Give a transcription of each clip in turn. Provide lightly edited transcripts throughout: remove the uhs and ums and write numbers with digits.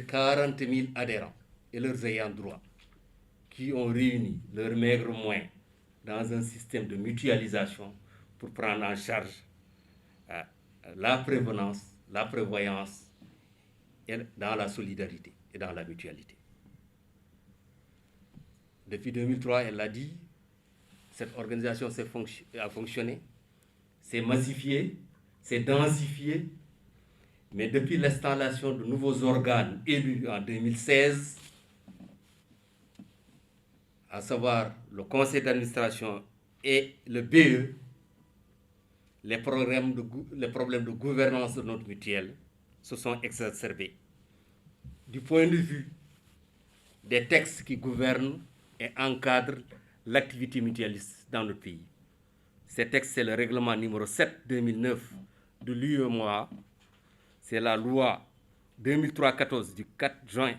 de 40 000 adhérents et leurs ayants droit qui ont réuni leurs maigres moyens dans un système de mutualisation pour prendre en charge la prévenance, la prévoyance et dans la solidarité et dans la mutualité. Depuis 2003, elle l'a dit, cette organisation a fonctionné, s'est massifiée, s'est densifiée, mais depuis l'installation de nouveaux organes élus en 2016, à savoir le conseil d'administration et le BE, les problèmes de gouvernance de notre mutuelle se sont exacerbés. Du point de vue des textes qui gouvernent et encadrent l'activité mutualiste dans notre pays. Ces textes, c'est le règlement numéro 7/2009 de l'UEMOA, c'est la loi 2003-14 du 4 juin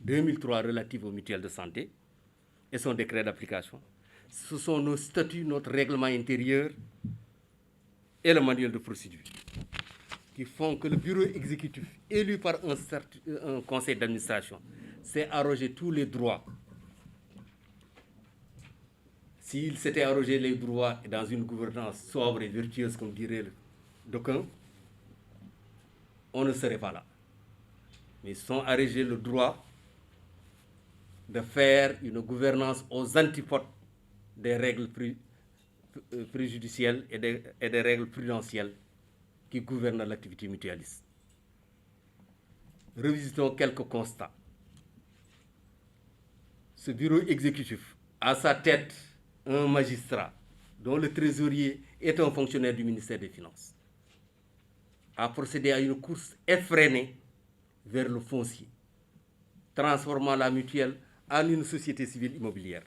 2003 relative aux mutuelles de santé et son décret d'application. Ce sont nos statuts, notre règlement intérieur et le manuel de procédure qui font que le bureau exécutif élu par un conseil d'administration s'est arrogé tous les droits. S'il s'était arrogé les droits dans une gouvernance sobre et vertueuse, comme dirait d'aucuns, on ne serait pas là. Mais ils sont arrogés le droit de faire une gouvernance aux antipodes des règles préjudicielles et des règles prudentielles qui gouvernent l'activité mutualiste. Revisitons quelques constats. Ce bureau exécutif a à sa tête un magistrat dont le trésorier est un fonctionnaire du ministère des Finances, a procédé à une course effrénée vers le foncier, transformant la mutuelle en une société civile immobilière.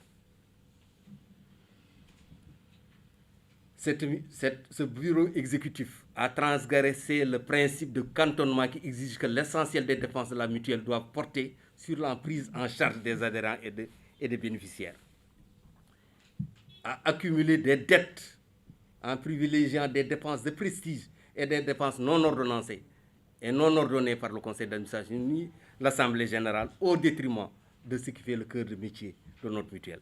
Ce bureau exécutif a transgressé le principe de cantonnement qui exige que l'essentiel des dépenses de la mutuelle doivent porter sur la prise en charge des adhérents et des bénéficiaires, a accumulé des dettes en privilégiant des dépenses de prestige et des dépenses non ordonnancées et non ordonnées par le conseil d'administration ni l'Assemblée générale au détriment de ce qui fait le cœur de métier de notre mutuelle.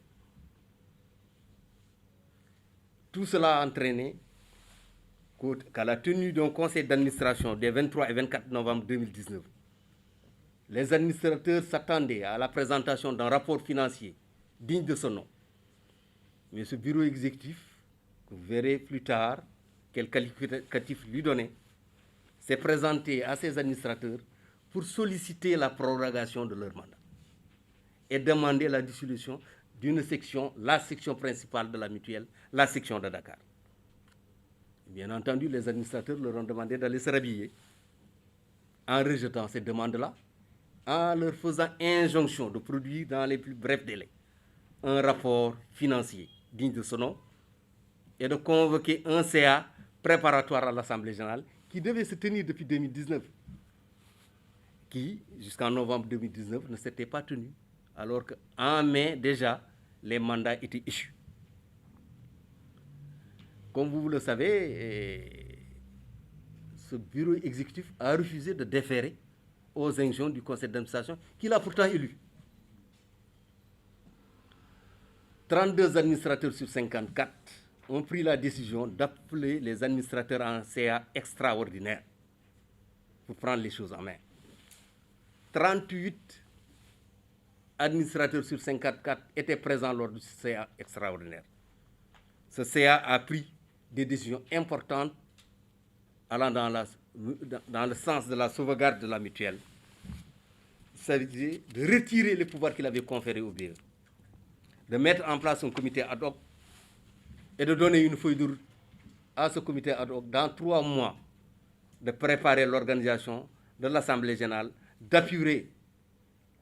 Tout cela a entraîné qu'à la tenue d'un conseil d'administration des 23 et 24 novembre 2019, les administrateurs s'attendaient à la présentation d'un rapport financier digne de ce nom. Mais ce bureau exécutif, que vous verrez plus tard quel qualificatif lui donner, s'est présenté à ses administrateurs pour solliciter la prorogation de leur mandat et demander la dissolution d'une section, la section principale de la mutuelle, la section de Dakar. Bien entendu, les administrateurs leur ont demandé d'aller se rhabiller en rejetant ces demandes-là, en leur faisant injonction de produire dans les plus brefs délais un rapport financier digne de ce nom et de convoquer un CA préparatoire à l'Assemblée générale qui devait se tenir depuis 2019, qui, jusqu'en novembre 2019, ne s'était pas tenu, alors qu'en mai, déjà, les mandats étaient issus. Comme vous le savez, ce bureau exécutif a refusé de déférer aux injonctions du conseil d'administration qu'il a pourtant élu. 32 administrateurs sur 54 ont pris la décision d'appeler les administrateurs en CA extraordinaire pour prendre les choses en main. 38 administrateurs sur 54 étaient présents lors du CA extraordinaire. Ce CA a pris des décisions importantes allant dans le sens de la sauvegarde de la mutuelle. Il s'agissait de retirer les pouvoirs qu'il avait conférés au BE, de mettre en place un comité ad hoc et de donner une feuille de route à ce comité ad hoc dans 3 mois, de préparer l'organisation de l'Assemblée générale, d'apurer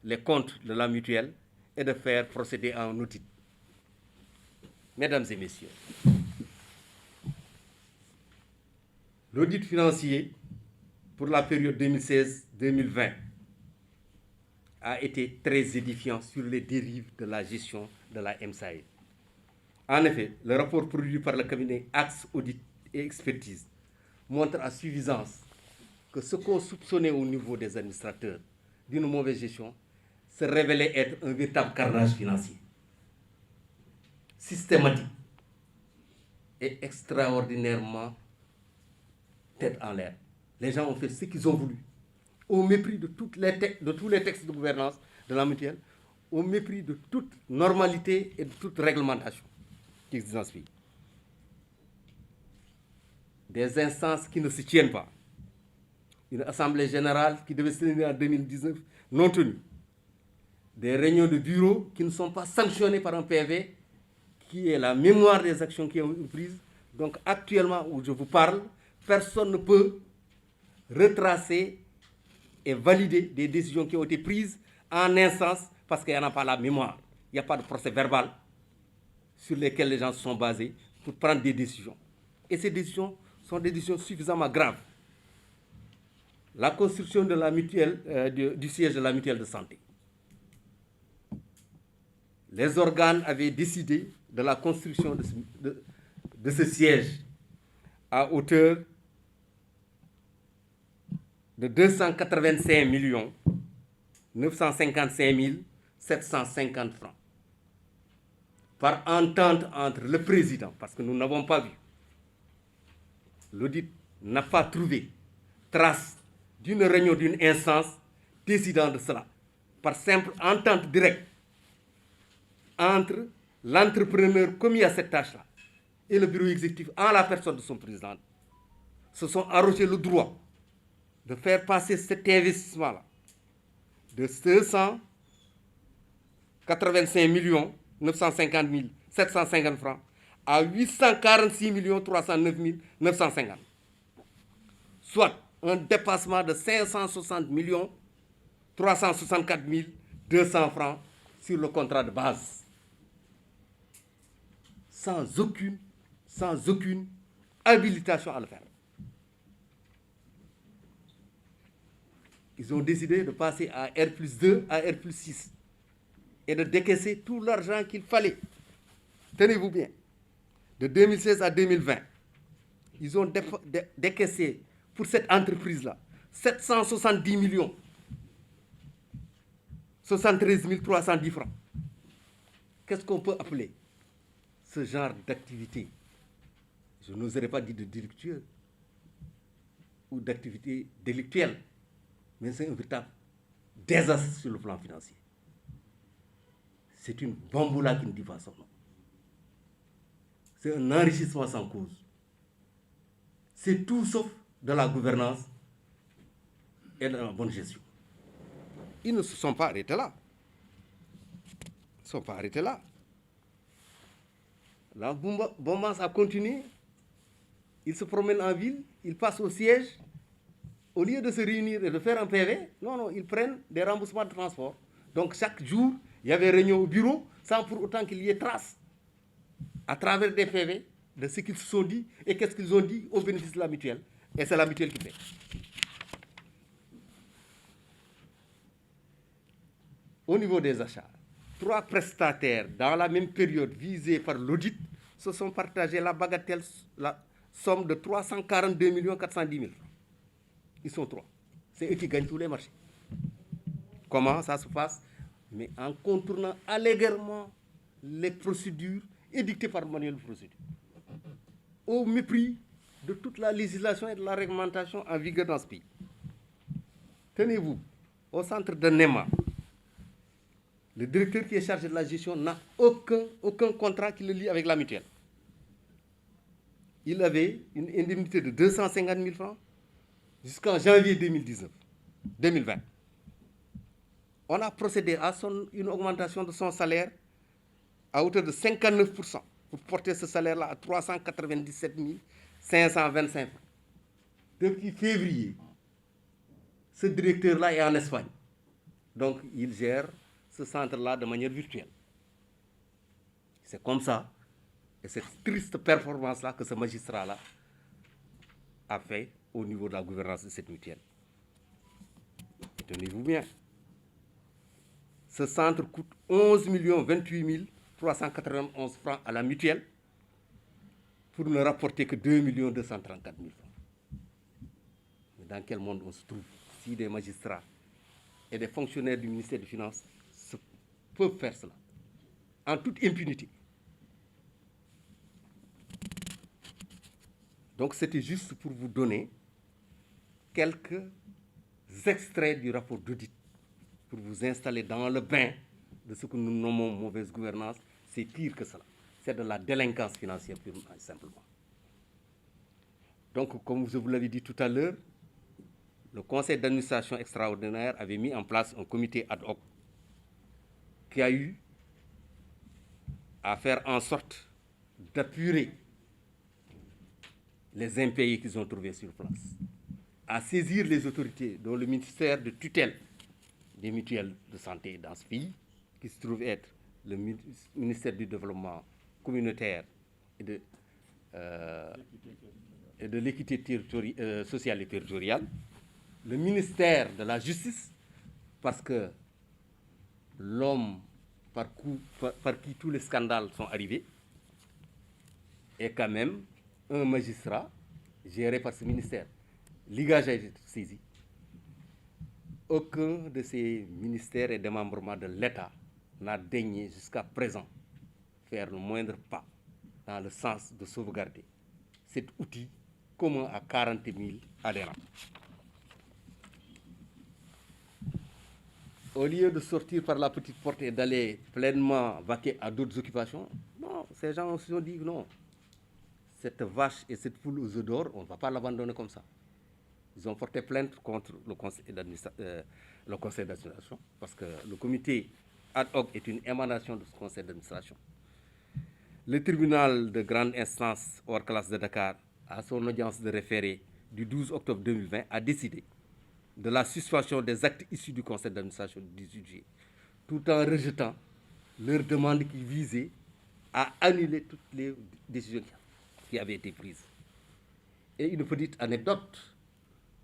les comptes de la mutuelle et de faire procéder à un audit. Mesdames et messieurs, l'audit financier pour la période 2016-2020 a été très édifiant sur les dérives de la gestion de la MSAE. En effet, le rapport produit par le cabinet Axe Audit et Expertise montre à suffisance que ce qu'on soupçonnait au niveau des administrateurs d'une mauvaise gestion se révélait être un véritable carnage financier, systématique et extraordinairement tête en l'air. Les gens ont fait ce qu'ils ont voulu, au mépris de tous les textes de gouvernance de la mutuelle, au mépris de toute normalité et de toute réglementation qui existe dans ce pays. Des instances qui ne se tiennent pas. Une assemblée générale qui devait se tenir en 2019, non tenue. Des réunions de bureau qui ne sont pas sanctionnées par un PV, qui est la mémoire des actions qui ont été prises. Donc actuellement où je vous parle, personne ne peut retracer et valider des décisions qui ont été prises en instance parce qu'il n'y en a pas la mémoire. Il n'y a pas de procès verbal sur lesquels les gens se sont basés pour prendre des décisions. Et ces décisions sont des décisions suffisamment graves. La construction de la mutuelle, du siège de la mutuelle de santé. Les organes avaient décidé de la construction de ce siège à hauteur de 285 955 750 francs par entente entre le président, parce que nous n'avons pas vu. L'audit n'a pas trouvé trace d'une réunion d'une instance décidant de cela, par simple entente directe entre l'entrepreneur commis à cette tâche-là et le bureau exécutif en la personne de son président, se sont arrogés le droit de faire passer cet investissement-là de 285 950 750 francs à 846 309 950. Soit un dépassement de 560 364 200 francs sur le contrat de base. Sans aucune habilitation à le faire. Ils ont décidé de passer à R+2, à R+6 et de décaisser tout l'argent qu'il fallait. Tenez-vous bien. De 2016 à 2020, ils ont décaissé pour cette entreprise-là 770 millions 73 310 francs. Qu'est-ce qu'on peut appeler ce genre d'activité? Je n'oserais pas dire de délictueux ou d'activité délictuelle, mais c'est un véritable désastre sur le plan financier. C'est une bamboula qui ne dit pas son nom. C'est un enrichissement sans cause. C'est tout sauf de la gouvernance et de la bonne gestion. Ils ne se sont pas arrêtés là. Ils ne se sont pas arrêtés là. La bombance a continué. Ils se promènent en ville, ils passent au siège. Au lieu de se réunir et de faire un PV, non, ils prennent des remboursements de transport. Donc chaque jour, il y avait réunion au bureau, sans pour autant qu'il y ait trace, à travers des PV, de ce qu'ils se sont dit et qu'est-ce qu'ils ont dit au bénéfice de la mutuelle. Et c'est la mutuelle qui paie. Au niveau des achats, 3 prestataires dans la même période visés par l'audit se sont partagés la bagatelle, la somme de 342 410 000 francs. Ils sont 3. C'est eux qui gagnent tous les marchés. Comment ça se passe? Mais en contournant allègrement les procédures édictées par le manuel de procédure. Au mépris de toute la législation et de la réglementation en vigueur dans ce pays. Tenez-vous, au centre de NEMA, le directeur qui est chargé de la gestion n'a aucun contrat qui le lie avec la mutuelle. Il avait une indemnité de 250 000 francs jusqu'en janvier 2020. On a procédé à une augmentation de son salaire à hauteur de 59% pour porter ce salaire-là à 397 525 francs. Depuis février, ce directeur-là est en Espagne. Donc, il gère ce centre-là de manière virtuelle. C'est comme ça, et cette triste performance-là que ce magistrat-là a fait au niveau de la gouvernance de cette mutuelle. Tenez-vous bien. Ce centre coûte 11 28 391 francs à la mutuelle pour ne rapporter que 2 234 000 francs. Mais dans quel monde on se trouve si des magistrats et des fonctionnaires du ministère des Finances peuvent faire cela, en toute impunité. Donc c'était juste pour vous donner quelques extraits du rapport d'audit, pour vous installer dans le bain de ce que nous nommons mauvaise gouvernance. C'est pire que cela. C'est de la délinquance financière purement et simplement. Donc, comme je vous l'avais dit tout à l'heure, le conseil d'administration extraordinaire avait mis en place un comité ad hoc qui a eu à faire en sorte d'apurer les impayés qu'ils ont trouvés sur place, à saisir les autorités, dont le ministère de tutelle des mutuelles de santé dans ce pays, qui se trouve être le ministère du développement communautaire et de l'équité sociale et territoriale, le ministère de la justice, parce que l'homme par qui tous les scandales sont arrivés est quand même un magistrat géré par ce ministère. L'IGAJ a été saisi. Aucun de ces ministères et démembrements de l'État n'a daigné jusqu'à présent faire le moindre pas dans le sens de sauvegarder cet outil commun à 40 000 adhérents. Au lieu de sortir par la petite porte et d'aller pleinement vaquer à d'autres occupations, non, ces gens se sont dit non. Cette vache et cette poule aux œufs d'or, on ne va pas l'abandonner comme ça. Ils ont porté plainte contre le conseil d'administration, parce que le comité ad hoc est une émanation de ce conseil d'administration. Le tribunal de grande instance hors classe de Dakar, à son audience de référé du 12 octobre 2020, a décidé de la suspension des actes issus du conseil d'administration du 18 juillet, tout en rejetant leur demande qui visait à annuler toutes les décisions qui avaient été prises. Et une petite anecdote,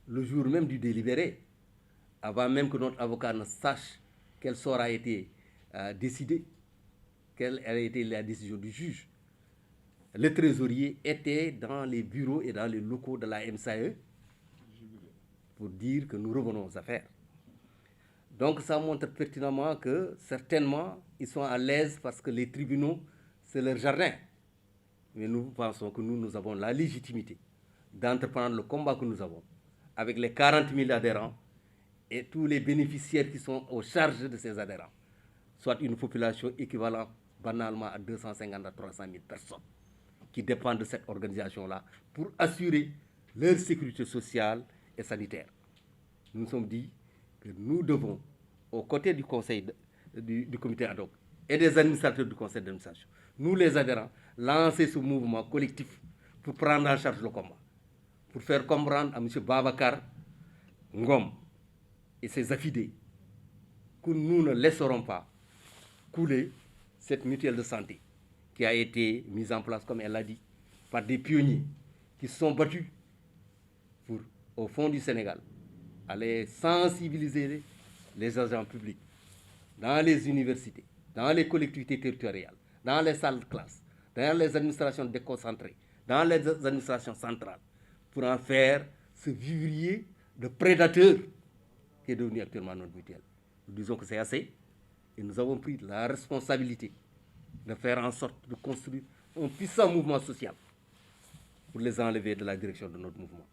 le jour même du délibéré, avant même que notre avocat ne sache quel sort a été décidé, quelle a été la décision du juge, le trésorier était dans les bureaux et dans les locaux de la MSAE pour dire que nous revenons aux affaires. Donc ça montre pertinemment que certainement ils sont à l'aise parce que les tribunaux, c'est leur jardin. Mais nous pensons que nous avons la légitimité d'entreprendre le combat que nous avons avec les 40 000 adhérents et tous les bénéficiaires qui sont aux charges de ces adhérents, soit une population équivalente banalement à 250 à 300 000 personnes qui dépendent de cette organisation-là pour assurer leur sécurité sociale et sanitaire. Nous nous sommes dit que nous devons, aux côtés du conseil du comité ad hoc et des administrateurs du conseil d'administration, nous les adhérents, lancer ce mouvement collectif pour prendre en charge le combat, pour faire comprendre à M. Babacar Ngom et ses affidés que nous ne laisserons pas couler cette mutuelle de santé qui a été mise en place, comme elle l'a dit, par des pionniers qui se sont battus pour, au fond du Sénégal, aller sensibiliser les agents publics dans les universités, dans les collectivités territoriales, dans les salles de classe, dans les administrations déconcentrées, dans les administrations centrales, pour en faire ce vivrier de prédateurs qui est devenu actuellement notre mutuelle. Nous disons que c'est assez et nous avons pris la responsabilité de faire en sorte de construire un puissant mouvement social pour les enlever de la direction de notre mouvement.